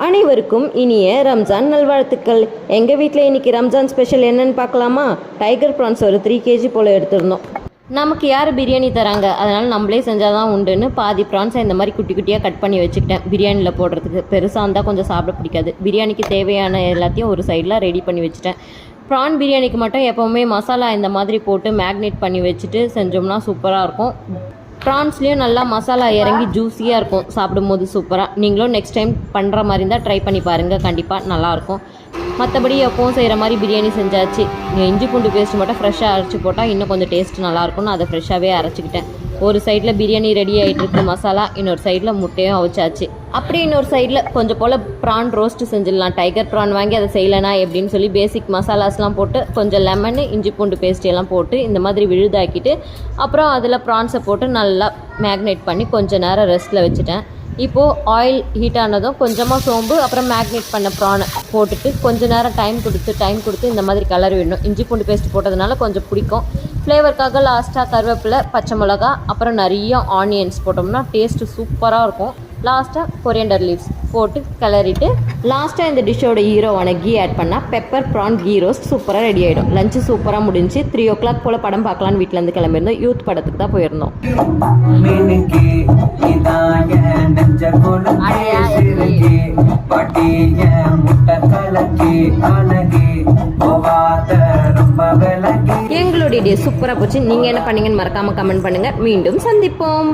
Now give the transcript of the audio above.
அனைவருக்கும் இனிய ரம்ஜான் நல்வாழ்த்துக்கள். எங்கள் வீட்டில் இன்றைக்கி ரம்ஜான் ஸ்பெஷல் என்னென்னு பார்க்கலாமா? டைகர் ப்ரான்ஸ் ஒரு 3 kg போல் எடுத்துருந்தோம். நமக்கு யார் பிரியாணி தராங்க, அதனால் நம்மளே செஞ்சால் தான் உண்டுன்னு பாதி ப்ரான்ஸை இந்த மாதிரி குட்டி குட்டியாக கட் பண்ணி வச்சுக்கிட்டேன். பிரியாணியில் போடுறதுக்கு பெருசாக இருந்தால் கொஞ்சம் சாப்பிட பிடிக்காது. பிரியாணிக்கு தேவையான எல்லாத்தையும் ஒரு சைடில் ரெடி பண்ணி வச்சுட்டேன். ப்ரான் பிரியாணிக்கு மட்டும் எப்போவுமே மசாலா இந்த மாதிரி போட்டு மேக்னேட் பண்ணி வச்சுட்டு செஞ்சோம்னா சூப்பராக இருக்கும். ப்ரான்ஸ்லேயும் நல்லா மசாலா இறங்கி ஜூஸியாக இருக்கும், சாப்பிடும்போது சூப்பராக. நீங்களும் நெக்ஸ்ட் டைம் பண்ணுற மாதிரி இருந்தால் ட்ரை பண்ணி பாருங்கள், கண்டிப்பாக நல்லாயிருக்கும். மற்றபடி எப்பவும் செய்கிற மாதிரி பிரியாணி செஞ்சாச்சு. இஞ்சி பூண்டு பேஸ்ட் மட்டும் ஃப்ரெஷ்ஷாக அரைச்சி போட்டால் இன்னும் கொஞ்சம் டேஸ்ட் நல்லாயிருக்கும்னு அதை ஃப்ரெஷ்ஷாகவே அரைச்சிக்கிட்டேன். ஒரு சைடில் பிரியாணி ரெடி ஆகிட்டு இருக்கு மசாலா, இன்னொரு சைடில் முட்டையும் அவிச்சாச்சு. அப்படியே இன்னொரு சைடில் கொஞ்சம் போல் ப்ரான் ரோஸ்ட்டு செஞ்சிடலாம். டைகர் ப்ரான் வாங்கி அதை செய்யலைனா எப்படின்னு சொல்லி பேசிக் மசாலாஸ்லாம் போட்டு கொஞ்சம் லெமனு இஞ்சி பூண்டு பேஸ்ட் எல்லாம் போட்டு இந்த மாதிரி விழுதாக்கிட்டு அப்புறம் அதில் ப்ரான்ஸை போட்டு நல்லா மேக்னேட் பண்ணி கொஞ்சம் நேரம் ரெஸ்ட்டில் வச்சுட்டேன். இப்போது ஆயில் ஹீட் ஆனதும் கொஞ்சமாக சோம்பு அப்புறம் மேக்னேட் பண்ண ப்ரானை போட்டுட்டு கொஞ்சம் நேரம் டைம் கொடுத்து இந்த மாதிரி கலர் விடணும். இஞ்சி பூண்டு பேஸ்ட் போட்டதுனால கொஞ்சம் பிடிக்கும். ஃப்ளேவருக்காக லாஸ்ட்டாக கருவேப்பிலை, பச்சை மிளகா, அப்புறம் நிறைய ஆனியன்ஸ் போட்டோம்னா டேஸ்ட்டு சூப்பராக இருக்கும். லாஸ்ட்டாக கொரியண்டர் லீவ்ஸ் போட்டு கிளறிட்டு லாஸ்ட்டாக இந்த டிஷ்ஷோட ஹீரோவான கீ ஆட் பண்ணால் பெப்பர் ப்ரான் கீ ரோஸ்ட் சூப்பராக ரெடி ஆகிடும். லஞ்சு சூப்பராக முடிஞ்சு 3 o'clock போல் படம் பார்க்கலான்னு வீட்டிலேருந்து கிளம்பியிருந்தோம். யூத் படத்துக்கு தான் போயிருந்தோம். எங்களுடைய டே சூப்பராக போச்சு. நீங்கள் என்ன பண்ணீங்கன்னு மறக்காமல் கமெண்ட் பண்ணுங்கள். மீண்டும் சந்திப்போம்.